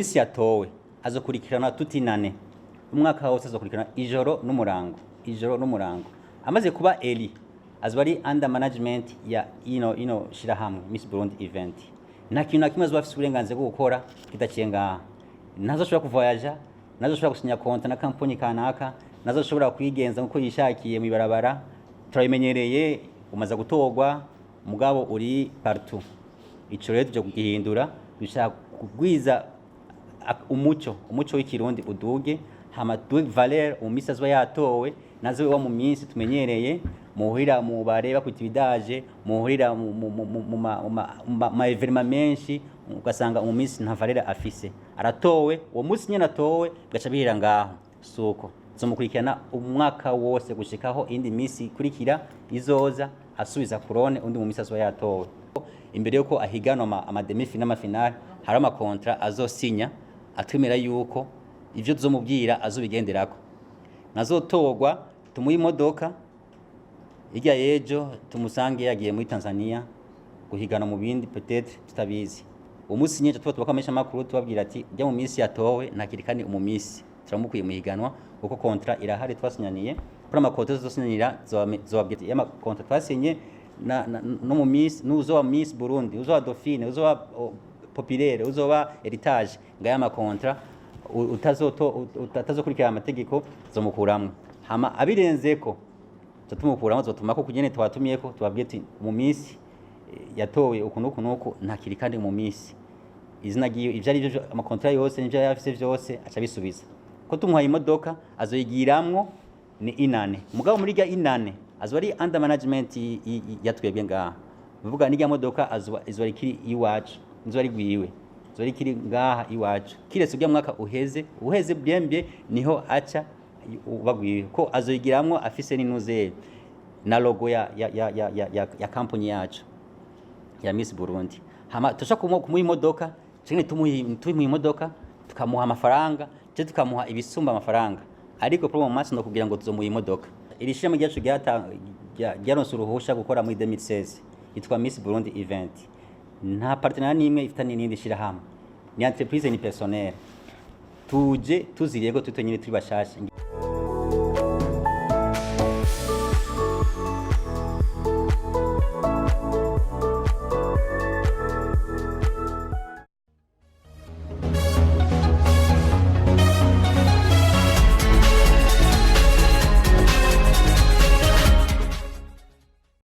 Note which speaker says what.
Speaker 1: Miss yatowe azokurikirana tutinane umwaka wose azokurikirana ijoro n'umurango amaze kuba Eli azoba ari under management ya shirahamwe Miss Burundi event nta kintu na kimwe azoba afite uburenganzira bwo gukora kidacenga nazoshobora kuvoyaja nazoshobora gusinya konta na kampani kanaka nazoshobora kwigenza nkuko yishakiye mu ibarabara turabimenyereye umaze gutogwa mugabo uri partout ico rero tuje kugihindura bishaka kugwiza umuco w'ikirundi uduge hama duge valeur umisi azwa yatowe nazo wa mu minsi tumenyereye muhurira mu bareba ku tibidaje muhurira mu evenement menshi ugasanga umisi nta valeur afise aratowe uwo musi nyene atowe gaca bihira ngaho suko zomukurikirana umwaka wose gushikaho indi misi kurikira izoza asubiza kurone undi mu misi azwa yatowe imbere yuko ahiganwa ama demi final n'amafinale hari amakontra azosinya atwemera yuko ivyo tuzomubwira azobigenderako nazotogwa tumuha imodoka irya yejo tumusange yagiye muri Tanzania guhigana mu bindi peut-être tutabizi umunsi nyinshi tuba tubakamisha makuru tubabwira ati jya mu minsi yatowe ntakirikani umumisi turamukwiye muhiganwa uko kontra irahari twasinyaniye kuri amakontra zosinyanira zobabwira ya kontra twasinye no mu miss nuzo Miss Burundi uzo Dauphine uzo populaire uzoba heritage ngaya makontra utazokurikira amategeko zomukuramwe hama abirenzeko tutumukuramo zotumako kugene twatumyeko tubabwiye ati mu miss yatowe ukunuku ntakiri kandi mu miss izina giyo ivyari byo amakontra yose n'ivyo yafise vyose aca bisubiza ko tumuha imodoka azoyigiramwo ni inane mugabo muri rya inane azwa ari under management yatwebwe ngaha bivuga n'irya modoka azwa ikiri iwacu nzo ari gwiwe zo ari kiri ngaha iwacu kiretse ubya mwaka uheze byembye niho aca ubagwiwe ko azoyigiramwo afise n'inuze na logo ya company yacu ya Miss Burundi hama tosha kumuha imodoka cene tumuha imodoka tukamuha amafaranga cyo tukamuha ibisumba amafaranga ariko problem match no kugira ngo tuzomuha imodoka irishira mu gihe ryaronse uruhusha gukora muri 2016 yitwa Miss Burundi event nta partenaire nimwe ifitanye n'indi shirahamwe ni entreprise ni personnel tuje tuziriyego tutenyine turi bashashe